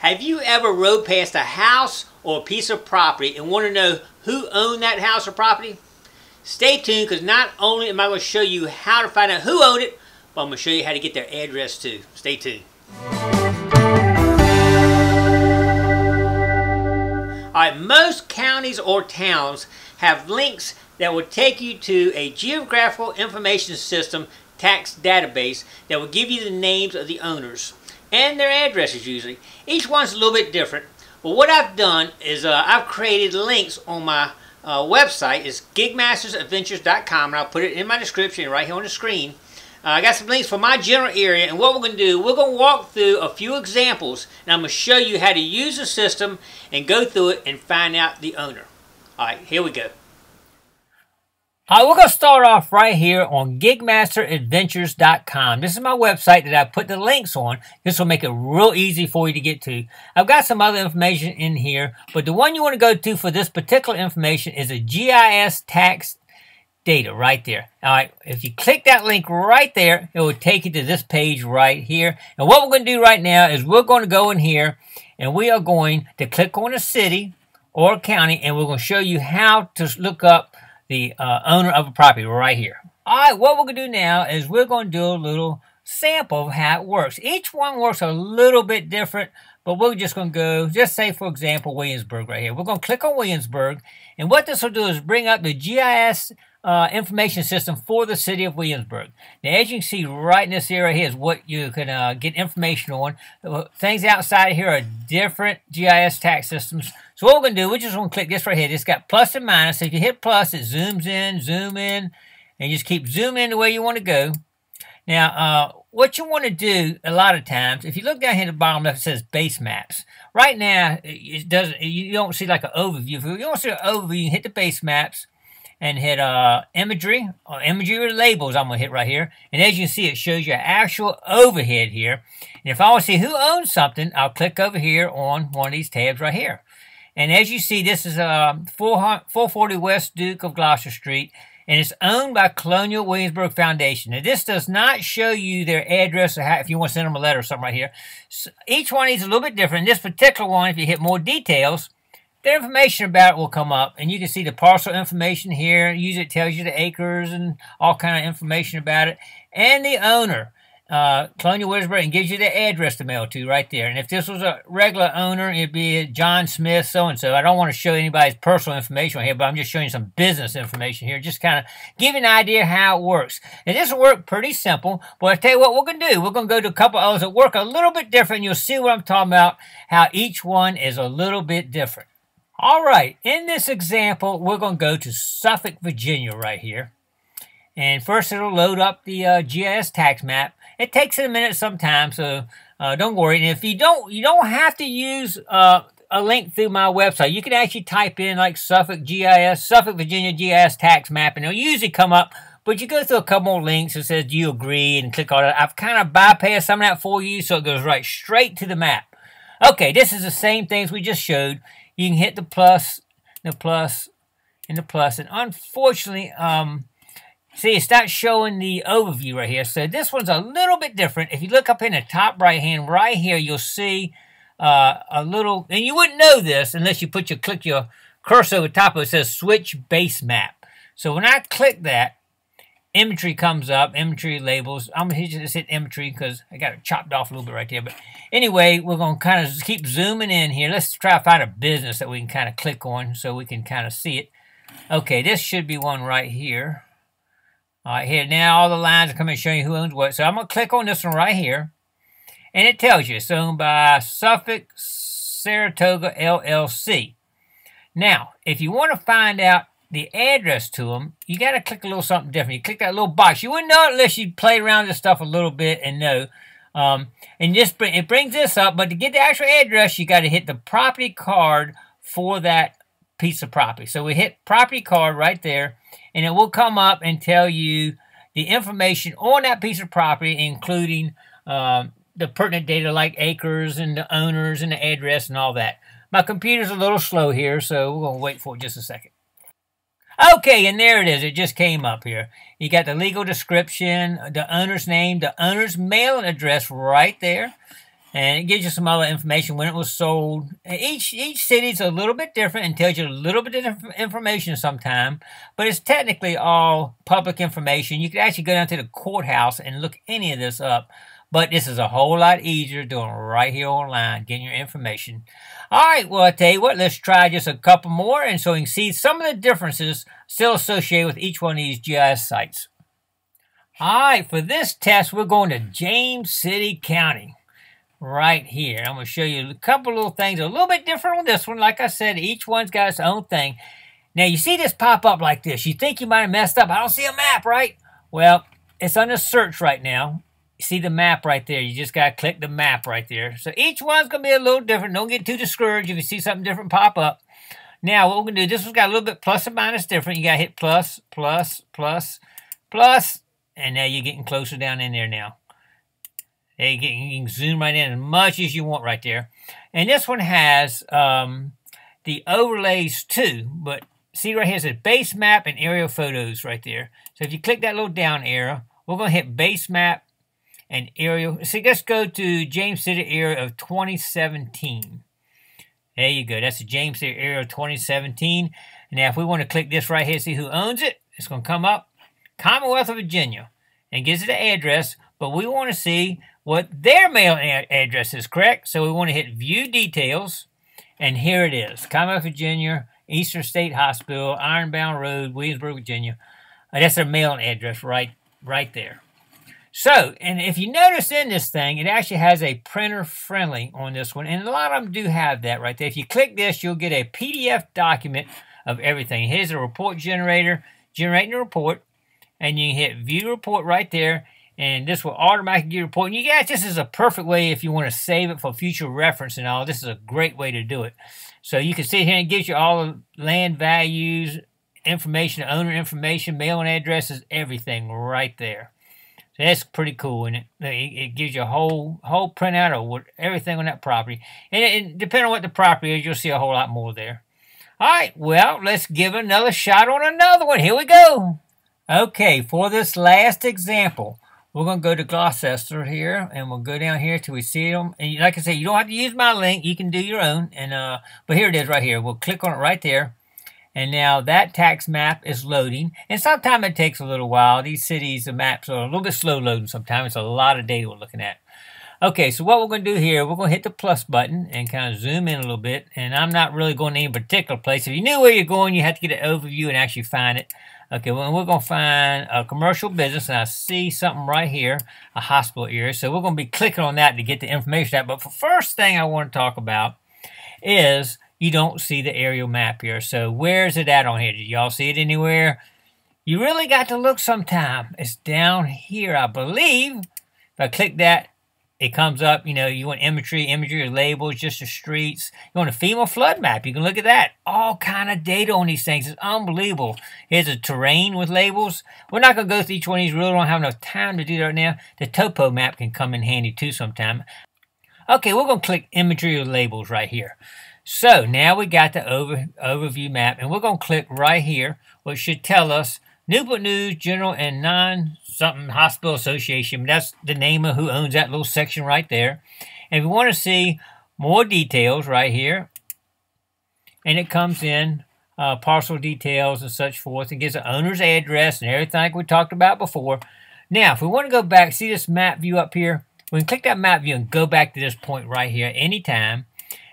Have you ever rode past a house or a piece of property and want to know who owned that house or property? Stay tuned, because not only am I going to show you how to find out who owned it, but I'm going to show you how to get their address too. Stay tuned. Alright, most counties or towns have links that will take you to a geographical information system tax database that will give you the names of the owners and their addresses usually. Each one's a little bit different. But what I've done is I've created links on my website. It's gigmastersadventures.com, and I'll put it in my description right here on the screen. I got some links for my general area, and what we're going to do, we're going to walk through a few examples, and I'm going to show you how to use the system and go through it and find out the owner. Alright, here we go. Alright, we're going to start off right here on Gigmasteradventures.com. This is my website that I put the links on. This will make it real easy for you to get to. I've got some other information in here, but the one you want to go to for this particular information is a GIS tax data right there. Alright, if you click that link right there, it will take you to this page right here. And what we're going to do right now is we're going to go in here and we are going to click on a city or a county, and we're going to show you how to look up the owner of a property right here. Alright, what we're going to do now is we're going to do a little sample of how it works. Each one works a little bit different, but we're just going to go, just say for example, Williamsburg right here. We're going to click on Williamsburg, and what this will do is bring up the GIS information system for the city of Williamsburg. Now, as you can see right in this area here is what you can get information on. Things outside of here are different GIS tax systems. So what we're going to do, we're just going to click this right here. It's got plus and minus. So if you hit plus, it zooms in, zoom in, and you just keep zooming in the way you want to go. Now, what you want to do a lot of times, if you look down here at the bottom left, it says base maps. Right now, it doesn't. You don't see like an overview. If you don't see an overview, you hit the base maps and hit imagery, or imagery with labels. I'm going to hit right here. And as you can see, it shows you an actual overhead here. And if I want to see who owns something, I'll click over here on one of these tabs right here. And as you see, this is 440 West Duke of Gloucester Street, and it's owned by Colonial Williamsburg Foundation. Now, this does not show you their address or how, if you want to send them a letter or something right here. So each one of these is a little bit different. This particular one, if you hit more details, the information about it will come up, and you can see the parcel information here. Usually it tells you the acres and all kind of information about it. And the owner, Colonial Williamsburg, and gives you the address to mail to right there. And if this was a regular owner, it'd be John Smith, so-and-so. I don't want to show anybody's personal information on here, but I'm just showing you some business information here. Just kind of give you an idea how it works. And this will work pretty simple, but I'll tell you what we're going to do. We're going to go to a couple others that work a little bit different. You'll see what I'm talking about, how each one is a little bit different. All right, in this example, we're going to go to Suffolk, Virginia right here. And first it'll load up the GIS tax map. It takes it a minute sometimes, so don't worry. And if you don't have to use a link through my website. You can actually type in like Suffolk GIS, Suffolk, Virginia GIS tax map, and it'll usually come up. But you go through a couple more links that says, do you agree? And click on it. I've kind of bypassed some of that for you, so it goes right straight to the map. Okay, this is the same things we just showed. You can hit the plus, the plus, and the plus. And unfortunately, see, it's not showing the overview right here. So this one's a little bit different. If you look up in the top right hand right here, you'll see a little, and you wouldn't know this unless you click your cursor over top of it. It says switch base map. So when I click that, imagery comes up, imagery labels. I'm going to just hit imagery because I got it chopped off a little bit right there. But anyway, we're going to kind of keep zooming in here. Let's try to find a business that we can kind of click on so we can kind of see it. Okay, this should be one right here. All right, here now all the lines are coming showing you who owns what. So I'm going to click on this one right here. And it tells you it's owned by Suffolk Saratoga LLC. Now, if you want to find out the address to them, you got to click a little something different. You click that little box. You wouldn't know it unless you play around with this stuff a little bit and know. And it brings this up, but to get the actual address, you got to hit the property card for that piece of property. So we hit property card right there, and it will come up and tell you the information on that piece of property, including the pertinent data like acres and the owners and the address and all that. My computer's a little slow here, so we're going to wait for it just a second. Okay, and there it is. It just came up here. You got the legal description, the owner's name, the owner's mailing address right there. And it gives you some other information when it was sold. And each city's a little bit different and tells you a little bit of different information sometimes, but it's technically all public information. You could actually go down to the courthouse and look any of this up, but this is a whole lot easier doing it right here online, getting your information. All right, well, I tell you what, let's try just a couple more, and so you can see some of the differences still associated with each one of these GIS sites. All right, for this test, we're going to James City County. Right here. I'm going to show you a couple little things a little bit different on this one. Like I said, each one's got its own thing. Now, you see this pop up like this. You think you might have messed up. I don't see a map, right? Well, it's under search right now. You see the map right there. You just got to click the map right there. So each one's going to be a little different. Don't get too discouraged if you see something different pop up. Now, what we're going to do, this one's got a little bit plus or minus different. You got to hit plus, plus, plus, plus, and now you're getting closer down in there now. You can zoom right in as much as you want right there. And this one has the overlays too. But see right here, it says base map and aerial photos right there. So if you click that little down arrow, we're going to hit base map and aerial. So let's go to James City area of 2017. There you go. That's the James City area of 2017. And now if we want to click this right here, see who owns it, it's going to come up Commonwealth of Virginia and gives it the address. But we want to see what their mailing address is, correct? So we want to hit View Details, and here it is. Commonwealth, Virginia, Eastern State Hospital, Ironbound Road, Williamsburg, Virginia. That's their mailing address right there. So, and if you notice in this thing, it actually has a printer friendly on this one, and a lot of them do have that right there. If you click this, you'll get a PDF document of everything. Here's a report generator, generating a report, and you can hit View Report right there. And this will automatically give you a report. And you guys, this is a perfect way if you want to save it for future reference and all. This is a great way to do it. So you can sit here and it gives you all the land values, information, owner information, mailing addresses, everything right there. So that's pretty cool, and it gives you a whole printout of everything on that property. And depending on what the property is, you'll see a whole lot more there. All right, well, let's give another shot on another one. Here we go. Okay, for this last example, we're going to go to Gloucester here, and we'll go down here till we see them. And like I said, you don't have to use my link. You can do your own. And but here it is right here. We'll click on it right there. And now that tax map is loading. And sometimes it takes a little while. These cities, the maps are a little bit slow loading sometimes. It's a lot of data we're looking at. Okay, so what we're going to do here, we're going to hit the plus button and kind of zoom in a little bit. And I'm not really going to any particular place. If you knew where you're going, you have to get an overview and actually find it. Okay, well, we're going to find a commercial business, and I see something right here, a hospital area. So we're going to be clicking on that to get the information out. But the first thing I want to talk about is you don't see the aerial map here. So where is it at on here? Did y'all see it anywhere? You really got to look sometime. It's down here, I believe. If I click that, it comes up, you know, you want imagery or labels, just the streets. You want a FEMA flood map. You can look at that. All kind of data on these things. It's unbelievable. Here's a terrain with labels. We're not going to go through each one of these. We really don't have enough time to do that right now. The topo map can come in handy too sometime. Okay, we're going to click imagery or labels right here. So now we got the overview map, and we're going to click right here, which should tell us Newport News General and Non-Something Hospital Association. That's the name of who owns that little section right there. And if you want to see more details right here, and it comes in parcel details and such forth. It gives the owner's address and everything like we talked about before. Now, if we want to go back, see this map view up here? We can click that map view and go back to this point right here anytime.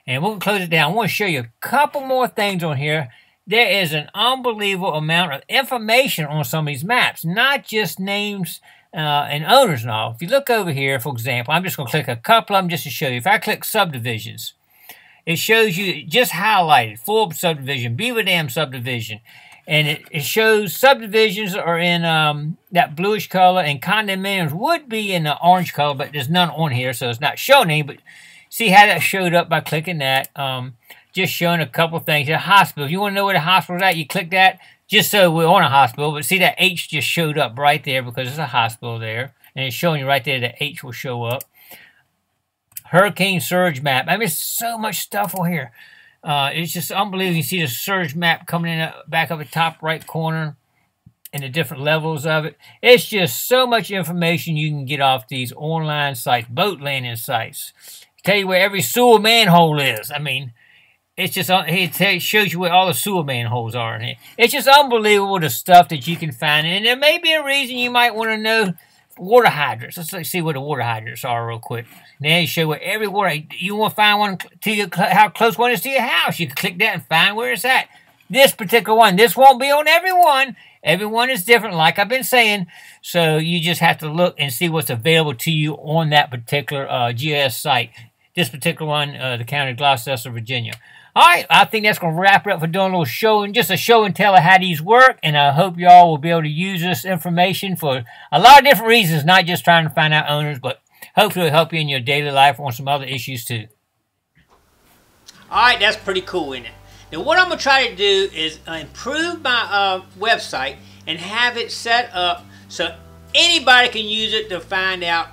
And we'll close it down. I want to show you a couple more things on here. There is an unbelievable amount of information on some of these maps, not just names and owners and all. If you look over here, for example, I'm just going to click a couple of them just to show you. If I click subdivisions, it shows you just highlighted, Forbes subdivision, Beaver Dam subdivision, and it shows subdivisions are in that bluish color, and condominiums would be in the orange color, but there's none on here, so it's not showing any. But see how that showed up by clicking that. Just showing a couple things. A hospital. If you want to know where the hospital is at, you click that just so we're on a hospital. But see that H just showed up right there because it's a hospital there. And it's showing you right there that H will show up. Hurricane surge map. I mean, there's so much stuff on here. It's just unbelievable. You see the surge map coming in back up the top right corner and the different levels of it. It's just so much information you can get off these online sites, boat landing sites. Tell you where every sewer manhole is. I mean, it's just, it shows you where all the sewer manholes are in here. It's just unbelievable the stuff that you can find. And there may be a reason you might want to know water hydrants. Let's see what the water hydrants are real quick. Now you show where every water, you want to find one to your, how close one is to your house. You can click that and find where it's at. This particular one, this won't be on everyone. Everyone is different, like I've been saying. So you just have to look and see what's available to you on that particular GIS site. This particular one, the county of Gloucester, Virginia. All right, I think that's going to wrap it up for doing a little show and just a show and tell of how these work. And I hope y'all will be able to use this information for a lot of different reasons, not just trying to find out owners, but hopefully it'll help you in your daily life on some other issues too. All right, that's pretty cool, isn't it? Now, what I'm going to try to do is improve my website and have it set up so anybody can use it to find out,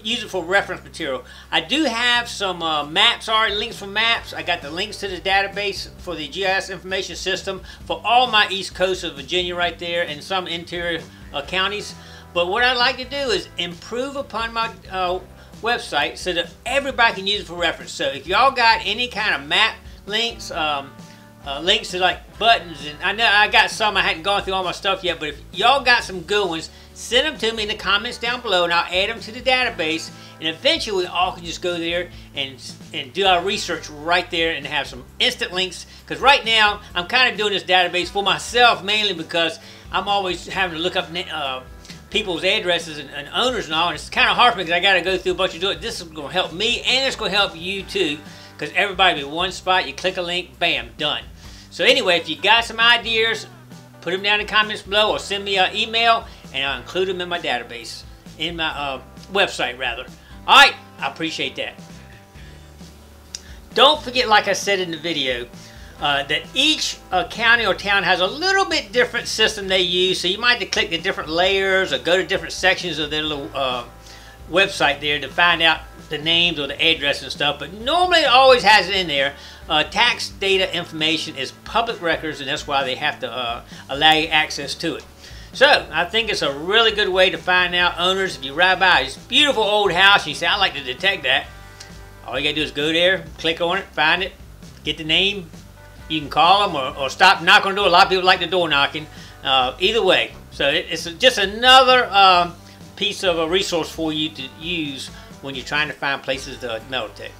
use it for reference material. I do have some maps already, links for maps. I got the links to the database for the GIS information system for all my east coast of Virginia right there and some interior counties. But what I'd like to do is improve upon my website so that everybody can use it for reference. So if y'all got any kind of map links, links to like buttons, and I know I got some, I hadn't gone through all my stuff yet, but if y'all got some good ones, send them to me in the comments down below and I'll add them to the database, and eventually we all can just go there and do our research right there and have some instant links. Because right now I'm kind of doing this database for myself mainly because I'm always having to look up people's addresses and owners and all, and it's kind of hard for me because I got to go through a bunch of doing. This is going to help me and it's going to help you too, because everybody will be in one spot. You click a link, bam, done. So anyway, if you got some ideas, put them down in the comments below or send me an email and I'll include them in my database, in my website rather. All right, I appreciate that. Don't forget, like I said in the video, that each county or town has a little bit different system they use. So you might have to click the different layers or go to different sections of their little website there to find out the names or the address and stuff. But normally it always has it in there. Tax data information is public records, and that's why they have to allow you access to it. So I think it's a really good way to find out owners. If you ride by this beautiful old house and you say, I'd like to detect that, all you gotta do is go there, click on it, find it, get the name. You can call them or stop, knock on the door. A lot of people like the door knocking. Either way, so it's just another piece of a resource for you to use when you're trying to find places to metal detect.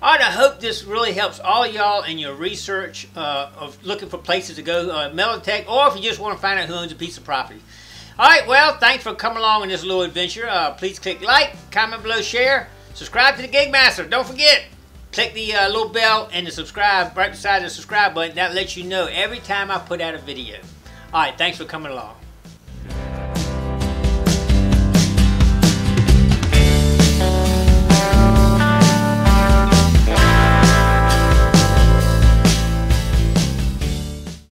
All right, I hope this really helps all y'all in your research of looking for places to go metal detect, or if you just want to find out who owns a piece of property. All right, well, thanks for coming along on this little adventure. Please click like, comment below, share, subscribe to the Gigmaster. Don't forget, click the little bell and the subscribe right beside the subscribe button. That lets you know every time I put out a video. All right, thanks for coming along.